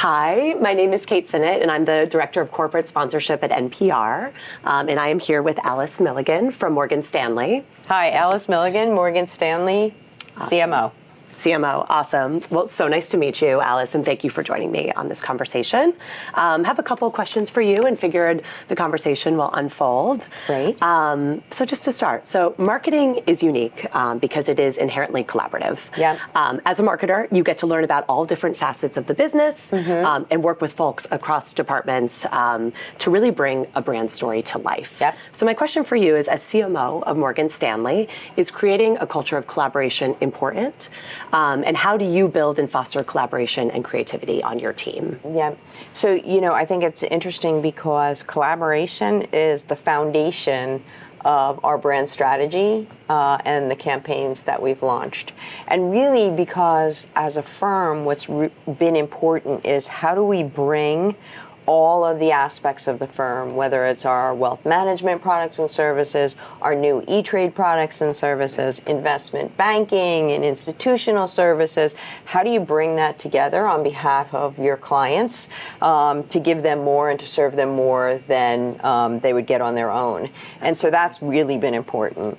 Hi, my name is Kate Sinnott, and I'm the Director of Corporate Sponsorship at NPR. And I am here with Alice Milligan from Morgan Stanley. Hi, Alice Milligan, Morgan Stanley, CMO. CMO, awesome. Well, so nice to meet you, Alice, and thank you for joining me on this conversation. Have a couple of questions for you and figured the conversation will unfold. Great. So just to start, so marketing is unique because it is inherently collaborative. Yeah. As a marketer, you get to learn about all different facets of the business and work with folks across departments to really bring a brand story to life. Yep. So my question for you is, as CMO of Morgan Stanley, is creating a culture of collaboration important? And how do you build and foster collaboration and creativity on your team? Yeah. So, I think it's interesting because collaboration is the foundation of our brand strategy and the campaigns that we've launched. And really because as a firm, what's been important is how do we bring all of the aspects of the firm, whether it's our wealth management products and services, our new E-Trade products and services, investment banking and institutional services. How do you bring that together on behalf of your clients to give them more and to serve them more than they would get on their own? And so that's really been important.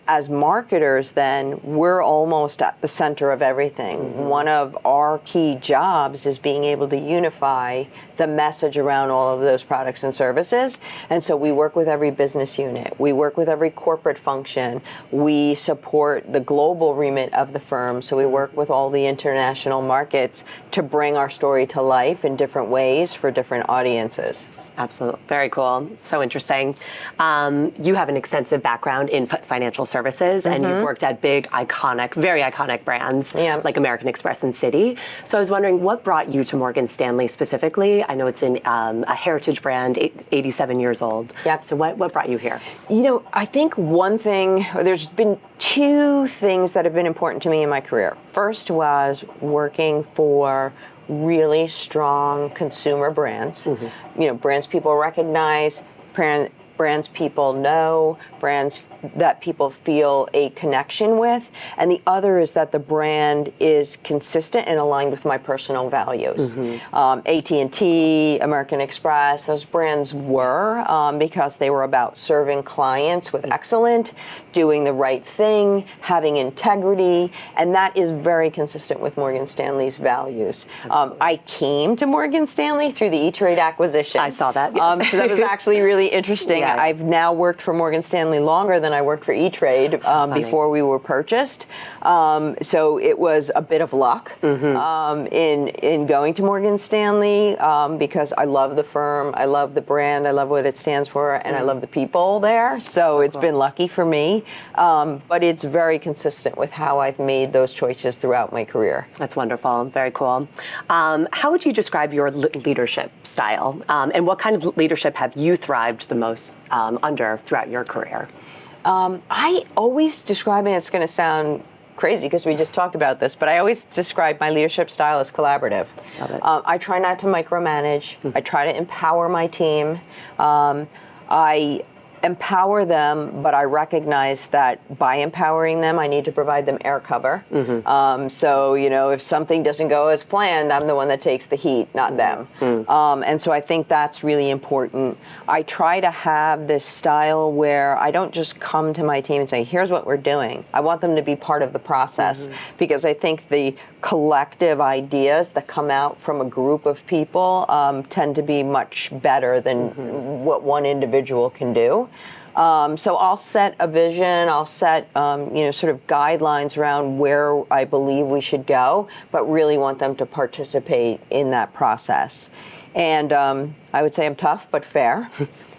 As marketers, then, we're almost at the center of everything. One of our key jobs is being able to unify the message around all of those products and services. And so we work with every business unit. We work with every corporate function. We support the global remit of the firm. So we work with all the international markets to bring our story to life in different ways for different audiences. Absolutely. Very cool. So interesting. You have an extensive background in financial services, and you've worked at big, iconic, very iconic brands like American Express and Citi. So I was wondering, what brought you to Morgan Stanley specifically? I know it's a heritage brand, 87 years old. Yep. So what brought you here? I think one thing, there's been two things that have been important to me in my career. First was working for really strong consumer brands, brands people recognize, brands people know, brands that people feel a connection with. And the other is that the brand is consistent and aligned with my personal values. AT&T, American Express, those brands were because they were about serving clients with excellence, doing the right thing, having integrity, and that is very consistent with Morgan Stanley's values. I came to Morgan Stanley through the E-Trade acquisition. I saw that. Yes. So that was actually really interesting. Yeah. I've now worked for Morgan Stanley longer than I worked for E-Trade before we were purchased. So it was a bit of luck in going to Morgan Stanley because I love the firm, I love the brand, I love what it stands for, and I love the people there. So it's been lucky for me, but it's very consistent with how I've made those choices throughout my career. That's wonderful. Very cool. How would you describe your leadership style? And what kind of leadership have you thrived the most under throughout your career? I always describe, and it's going to sound crazy because we just talked about this, but I always describe my leadership style as collaborative. Love it. I try not to micromanage. I try to empower my team. I empower them, but I recognize that by empowering them, I need to provide them air cover. So, if something doesn't go as planned, I'm the one that takes the heat, not them. And so I think that's really important. I try to have this style where I don't just come to my team and say, here's what we're doing. I want them to be part of the process because I think the collective ideas that come out from a group of people tend to be much better than what one individual can do. So I'll set a vision, I'll set, sort of guidelines around where I believe we should go, but really want them to participate in that process. And I would say I'm tough but fair.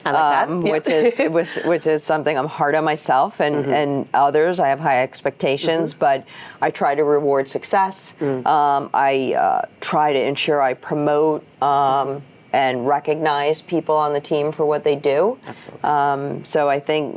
I like that. which is something I'm hard on myself and others. I have high expectations, but I try to reward success. I try to ensure I promote and recognize people on the team for what they do. Absolutely. So I think,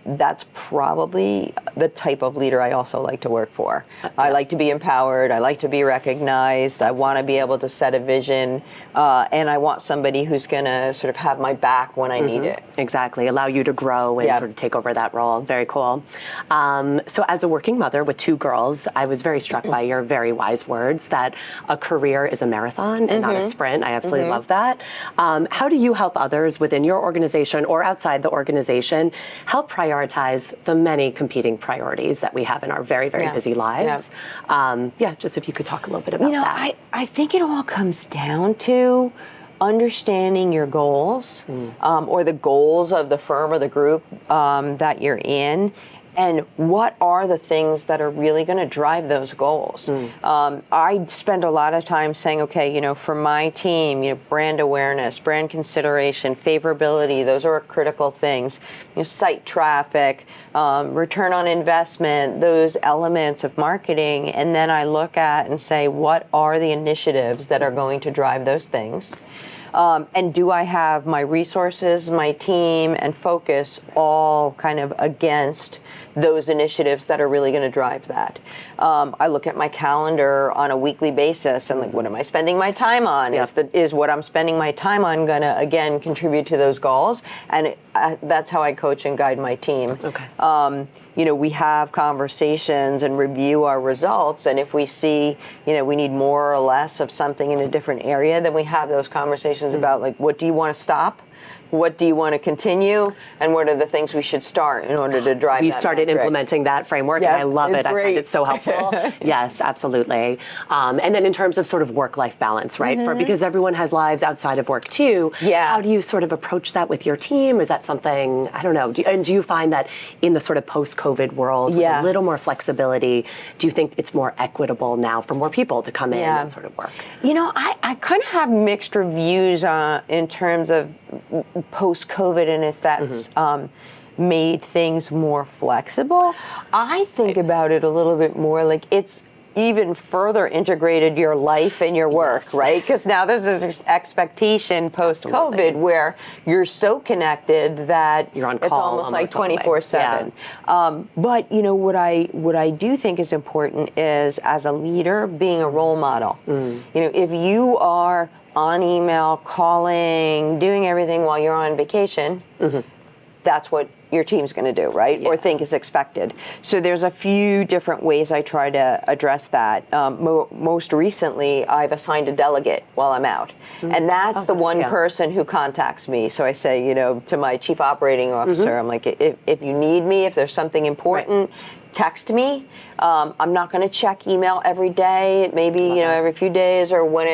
that's probably the type of leader I also like to work for. I like to be empowered. I like to be recognized. I want to be able to set a vision. And I want somebody who's going to sort of have my back when I need it. Exactly. Allow you to grow and sort of take over that role. Very cool. So as a working mother with 2 girls, I was very struck by your very wise words that a career is a marathon and not a sprint. I absolutely love that. How do you help others within your organization or outside the organization help prioritize the many competing priorities that we have in our very, very busy lives? Just if you could talk a little bit about that. I think it all comes down to understanding your goals or the goals of the firm or the group that you're in, and what are the things that are really going to drive those goals. I spend a lot of time saying, okay, for my team, brand awareness, brand consideration, favorability, those are critical things. Site traffic, return on investment, those elements of marketing, and then I look at and say, what are the initiatives that are going to drive those things? And do I have my resources, my team, and focus all kind of against those initiatives that are really going to drive that? I look at my calendar on a weekly basis and what am I spending my time on? Is what I'm spending my time on going to, again, contribute to those goals? And that's how I coach and guide my team. Okay. We have conversations and review our results, and if we see, we need more or less of something in a different area, then we have those conversations about what do you want to stop? What do you want to continue? And what are the things we should start in order to drive that We started metric? implementing that framework, and I love it. Great. I find it so helpful. Yes, absolutely. And then in terms of sort of work-life balance, right? Because everyone has lives outside of work too. Yeah. How do you sort of approach that with your team? Is that something, I don't know, do you find that in the sort of post-COVID world, with a little more flexibility, do you think it's more equitable now for more people to come in and sort of work? I kind of have mixed reviews in terms of post-COVID and if that's made things more flexible. I think about it a little bit more like it's even further integrated your life and your work, right? Because now there's this expectation post-COVID where you're so connected that you're on call it's almost like 24/7. But what I do think is important is, as a leader, being a role model. If you are on email, calling, doing everything while you're on vacation, that's what your team's going to do, right? Or think is expected. So there's a few different ways I try to address that. Most recently, I've assigned a delegate while I'm out. And that's the one person who contacts me. So I say, to my chief operating officer, I'm like, if you need me, if there's something important, text me. I'm not going to check email every day. Maybe every few days or when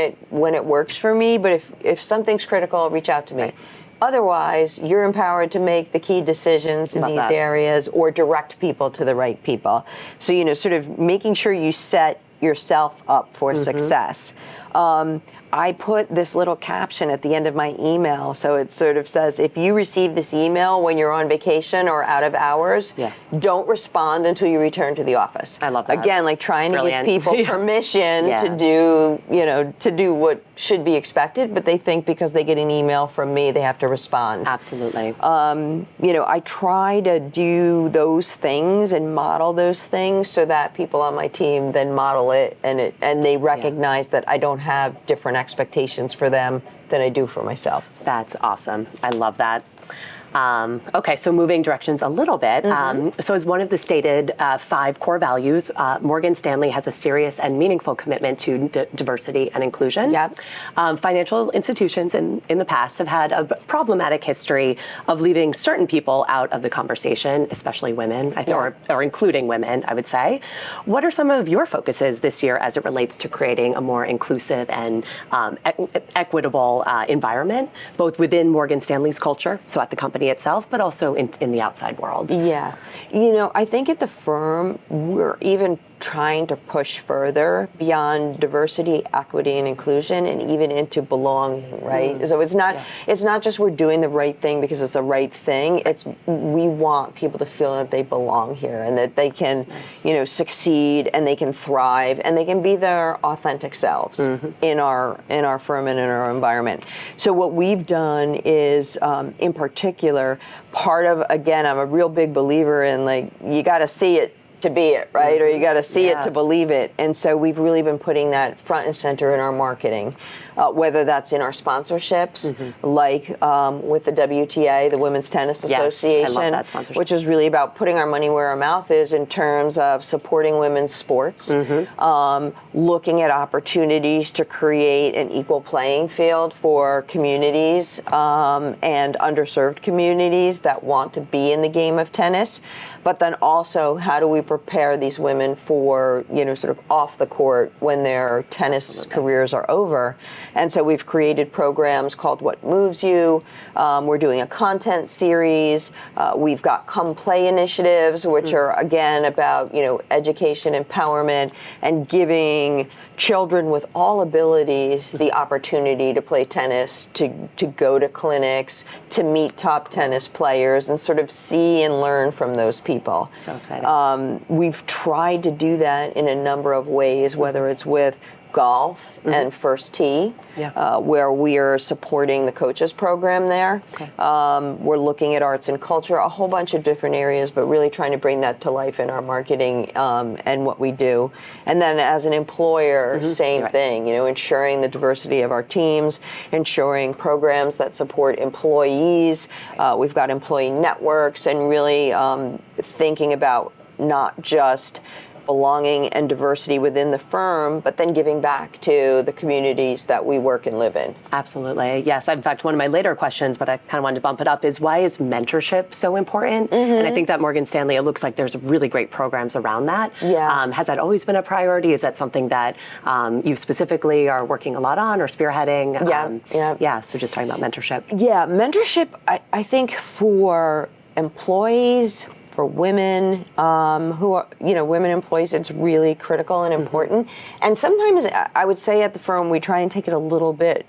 it works for me. But if something's critical, reach out to me. Right. Otherwise, you're empowered to make the key decisions in these areas or direct people to the right people. So sort of making sure you set yourself up for success. I put this little caption at the end of my email. So it sort of says, if you receive this email when you're on vacation or out of hours, don't respond until you return to the office. I love that. Again, trying to give people permission to do what should be expected, but they think because they get an email from me, they have to respond. Absolutely. I try to do those things and model those things so that people on my team then model it and they recognize that I don't have different expectations for them than I do for myself. That's awesome. I love that. Okay, so moving directions a little bit. So as one of the stated 5 core values, Morgan Stanley has a serious and meaningful commitment to diversity and inclusion. Financial institutions in the past have had a problematic history of leaving certain people out of the conversation, especially women, or including women, I would say. What are some of your focuses this year as it relates to creating a more inclusive and equitable environment, both within Morgan Stanley's culture, so at the company itself, but also in the outside world? I think at the firm, we're even trying to push further beyond diversity, equity, and inclusion, and even into belonging, right? So it's not just we're doing the right thing because it's the right thing. It's we want people to feel that they belong here and that they can, succeed and they can thrive and they can be their authentic selves in our firm and in our environment. So what we've done is, in particular, part of, again, I'm a real big believer in you got to see it to be it, right? Or you got to see it to believe it. And so we've really been putting that front and center in our marketing, whether that's in our sponsorships, like with the WTA, the Women's Tennis Association, I love that sponsorship. which is really about putting our money where our mouth is in terms of supporting women's sports, looking at opportunities to create an equal playing field for communities and underserved communities that want to be in the game of tennis. But then also, how do we prepare these women for, sort of off the court when their tennis careers are over? And so we've created programs called What Moves You. We're doing a content series. We've got Come Play initiatives, which are, again, about, education, empowerment, and giving children with all abilities the opportunity to play tennis, to go to clinics, to meet top tennis players, and sort of see and learn from those people. So exciting. We've tried to do that in a number of ways, whether it's with golf and First Tee, where we are supporting the coaches program there. Okay. We're looking at arts and culture, a whole bunch of different areas, but really trying to bring that to life in our marketing and what we do. And then as an employer, same thing, ensuring the diversity of our teams, ensuring programs that support employees. We've got employee networks, and really thinking about not just belonging and diversity within the firm, but then giving back to the communities that we work and live in. Absolutely. Yes. In fact, one of my later questions, but I kind of wanted to bump it up, is why is mentorship so important? And I think that Morgan Stanley, it looks like there's really great programs around that. Yeah. Has that always been a priority? Is that something that you specifically are working a lot on or spearheading? So just talking about mentorship. Yeah, mentorship, I think for employees, for women who are, women employees, it's really critical and important. And sometimes I would say at the firm, we try and take it a little bit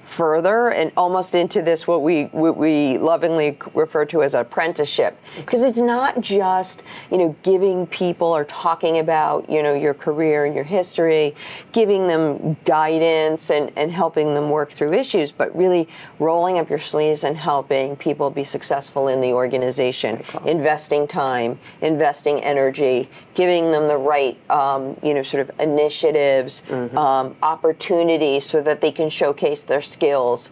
further and almost into this, what we lovingly refer to as apprenticeship. Because it's not just, giving people or talking about, your career and your history, giving them guidance and helping them work through issues, but really rolling up your sleeves and helping people be successful in the organization, investing time, investing energy, giving them the right, sort of initiatives, opportunities so that they can showcase their skills.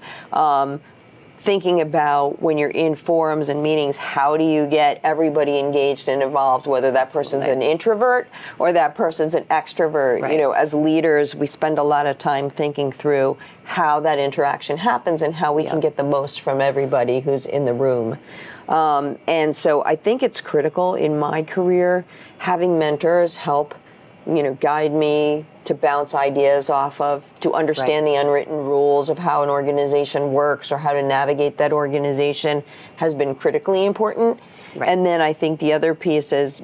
Thinking about when you're in forums and meetings, how do you get everybody engaged and involved, whether that person's an introvert or that person's an extrovert. Right. As leaders, we spend a lot of time thinking through how that interaction happens and how we can get the most from everybody who's in the room. And so I think it's critical in my career, having mentors help, guide me, to bounce ideas off of, to understand the unwritten rules of how an organization works or how to navigate that organization has been critically important. Right. And then I think the other piece is,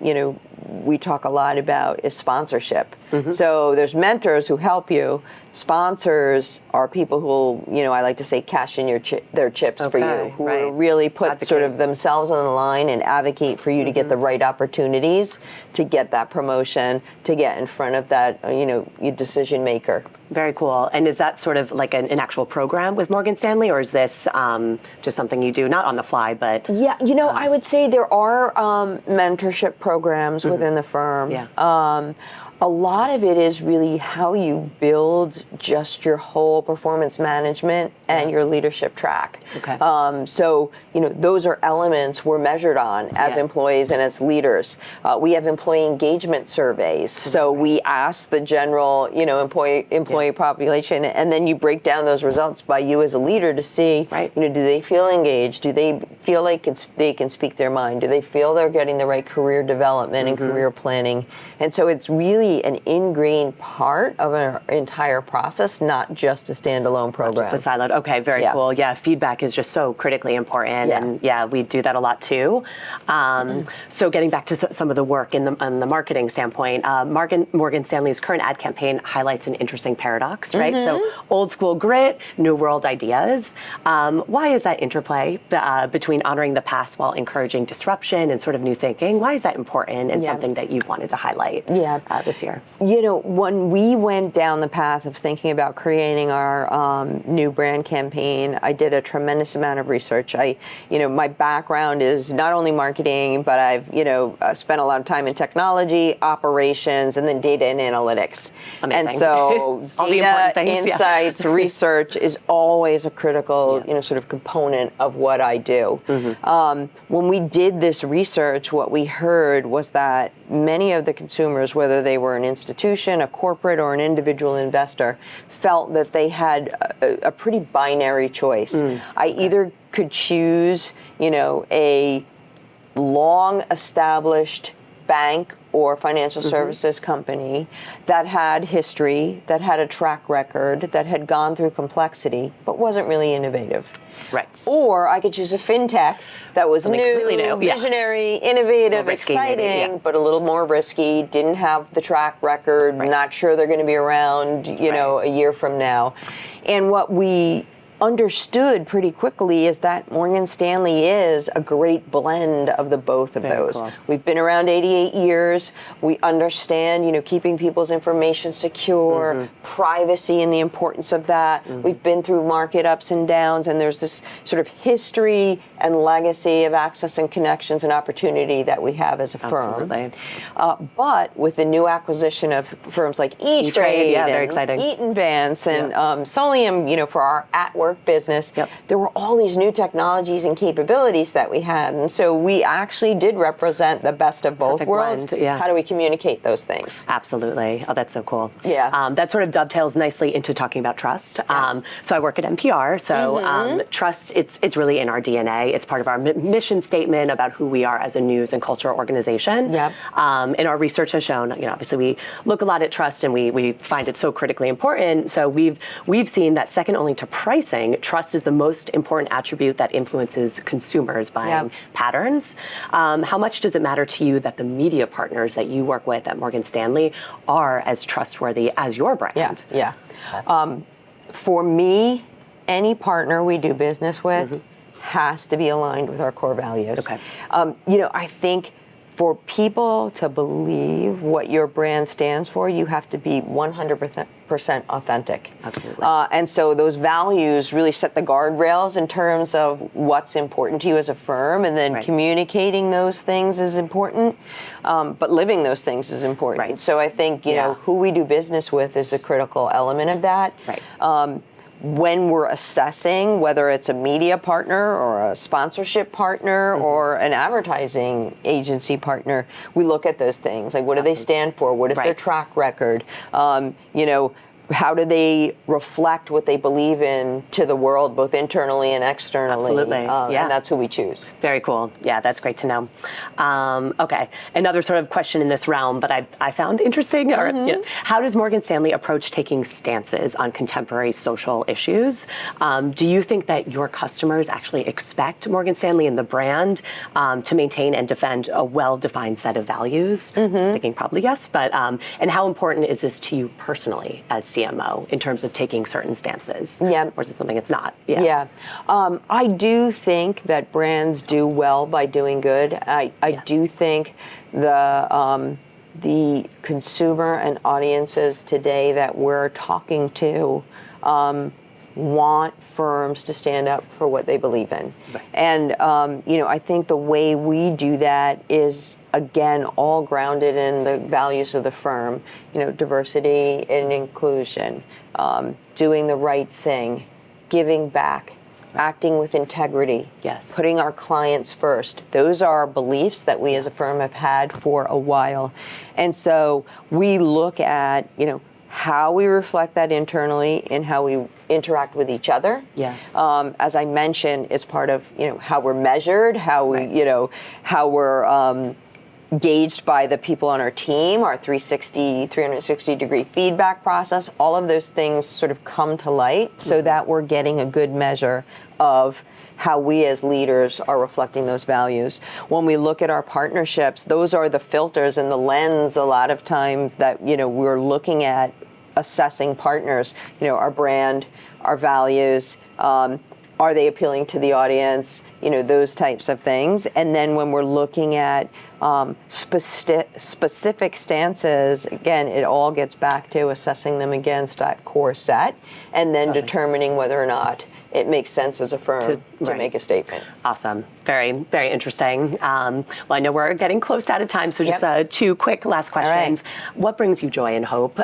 we talk a lot about is sponsorship. So there's mentors who help you. Sponsors are people who, I like to say, cash in their chips for you, who really put sort of themselves on the line and advocate for you to get the right opportunities, to get that promotion, to get in front of that, your decision maker. Very cool. And is that sort of like an actual program with Morgan Stanley, or is this just something you do, not on the fly, but... Yeah, I would say there are mentorship programs within the firm. Yeah. A lot of it is really how you build just your whole performance management and your leadership track. Okay. So, those are elements we're measured on as employees and as leaders. We have employee engagement surveys. So we ask the general, employee population, and then you break down those results by you as a leader to see, do they feel engaged? Do they feel like they can speak their mind? Do they feel they're getting the right career development and career planning? And so it's really really an ingrained part of our entire process, not just a standalone program. Just a siloed. Okay, very cool. Yeah, feedback is just so critically important, and we do that a lot too. So getting back to some of the work on the marketing standpoint, Morgan Stanley's current ad campaign highlights an interesting paradox, right? So old school grit, new world ideas. Why is that interplay between honoring the past while encouraging disruption and sort of new thinking? Why is that important and something that you've wanted to highlight this year? When we went down the path of thinking about creating our new brand campaign, I did a tremendous amount of research. My background is not only marketing, but I've, spent a lot of time in technology, operations, and then data and analytics. Amazing. And so all the important things, insights, research is always a critical, sort of component of what I do. When we did this research, what we heard was that many of the consumers, whether they were an institution, a corporate, or an individual investor, felt that they had a pretty binary choice. I either could choose, a long-established bank or financial services company that had history, that had a track record, that had gone through complexity, but wasn't really innovative. Right. Or I could choose a fintech that was new, visionary, innovative, exciting, but a little more risky, didn't have the track record, not sure they're going to be around, a year from now. And what we understood pretty quickly is that Morgan Stanley is a great blend of the both of those. Cool. We've been around 88 years. We understand, keeping people's information secure, privacy and the importance of that. We've been through market ups and downs, and there's this sort of history and legacy of access and connections and opportunity that we have as a firm. But with the new acquisition of firms like E-Trade, very exciting. Eaton Vance, and Solium, for our at-work business, there were all these new technologies and capabilities that we had. And so we actually did represent the best of both worlds. How do we communicate those things? Absolutely. Oh, that's so cool. Yeah. That sort of dovetails nicely into talking about trust. So I work at NPR. So trust, it's really in our DNA. It's part of our mission statement about who we are as a news and culture organization. And our research has shown, obviously we look a lot at trust and we find it so critically important. So we've seen that second only to pricing, trust is the most important attribute that influences consumers' buying patterns. How much does it matter to you that the media partners that you work with at Morgan Stanley are as trustworthy as your brand? For me, any partner we do business with has to be aligned with our core values. I think for people to believe what your brand stands for, you have to be 100% authentic. Absolutely. And so those values really set the guardrails in terms of what's important to you as a firm, and then communicating those things is important, but living those things is important. So I think, who we do business with is a critical element of that. When we're assessing whether it's a media partner or a sponsorship partner or an advertising agency partner, we look at those things. Like, what do they stand for? What is their track record? How do they reflect what they believe in to the world, both internally and externally? Absolutely. And that's who we choose. Very cool. Yeah, that's great to know. Okay, another sort of question in this realm, but I found interesting. How does Morgan Stanley approach taking stances on contemporary social issues? Do you think that your customers actually expect Morgan Stanley and the brand to maintain and defend a well-defined set of values? I'm thinking probably yes, but and how important is this to you personally as CMO in terms of taking certain stances? Or is it something it's not? I do think that brands do well by doing good. I do think the consumer and audiences today that we're talking to want firms to stand up for what they believe in. And, I think the way we do that is, again, all grounded in the values of the firm, diversity and inclusion, doing the right thing, giving back, acting with integrity, putting our clients first. Those are beliefs that we as a firm have had for a while. And so we look at, how we reflect that internally and how we interact with each other. As I mentioned, it's part of, how we're measured, how we, how we're gauged by the people on our team, our 360-degree feedback process. All of those things sort of come to light so that we're getting a good measure of how we as leaders are reflecting those values. When we look at our partnerships, those are the filters and the lens a lot of times that, we're looking at assessing partners, our brand, our values, are they appealing to the audience, those types of things. And then when we're looking at specific stances, again, it all gets back to assessing them against that core set and then determining whether or not it makes sense as a firm to make a statement. Awesome. Very, very interesting. Well, I know we're getting close out of time, so just 2 quick last questions. Right. What brings you joy and hope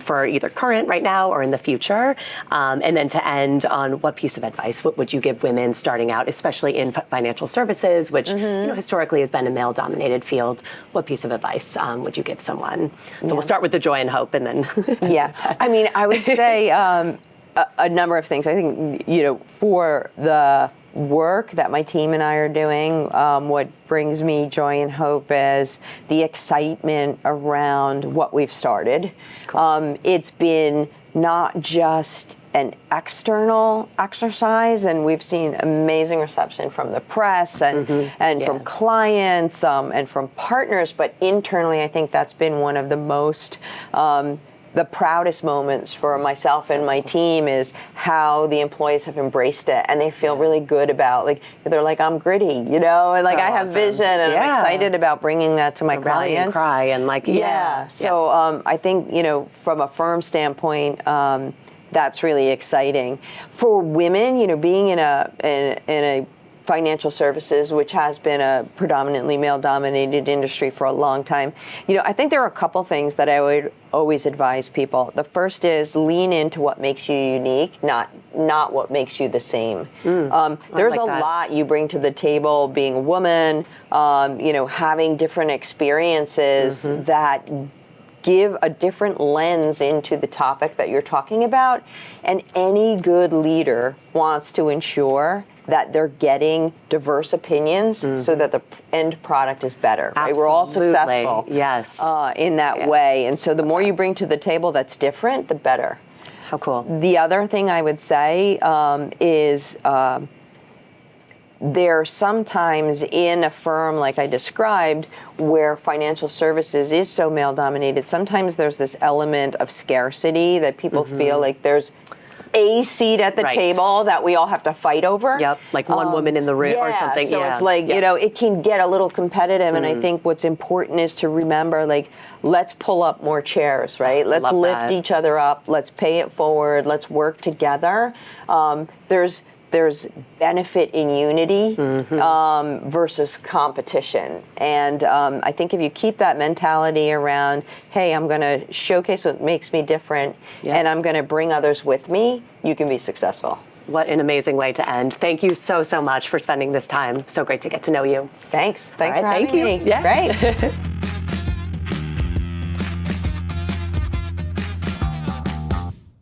for either current right now or in the future? And then to end on, what piece of advice what would you give women starting out, especially in financial services, which historically has been a male-dominated field? What piece of advice would you give someone? So we'll start with the joy and hope, and then I would say a number of things. I think for the work that my team and I are doing, what brings me joy and hope is the excitement around what we've started. Cool. It's been not just an external exercise, and we've seen amazing reception from the press and from clients and from partners, but internally I think that's been one of the most the proudest moments for myself and my team is how the employees have embraced it, and they feel really good about, they're like, I'm gritty, and I have vision, and I'm excited about bringing that to my clients. And cry and So I think, from a firm standpoint, that's really exciting. For women, being in a financial services, which has been a predominantly male-dominated industry for a long time, I think there are a couple things that I would always advise people. The first is lean into what makes you unique, not what makes you the same. There's a lot you bring to the table being a woman, having different experiences that give a different lens into the topic that you're talking about. And any good leader wants to ensure that they're getting diverse opinions so that the end product is better. Right? We're all successful in that way. And so the more you bring to the table that's different, the better. How cool. The other thing I would say is there sometimes in a firm like I described where financial services is so male-dominated, sometimes there's this element of scarcity that people feel like there's a seat at the table that we all have to fight over. Yep, like one woman in the room or something. So it's like, it can get a little competitive, and I think what's important is to remember, let's pull up more chairs, right? Let's lift each other up. Let's pay it forward. Let's work together. There's benefit in unity versus competition. And I think if you keep that mentality around, hey, I'm going to showcase what makes me different, and I'm going to bring others with me, you can be successful. What an amazing way to end. Thank you so much for spending this time. So great to get to know you. Thanks for having me. Yeah. Great.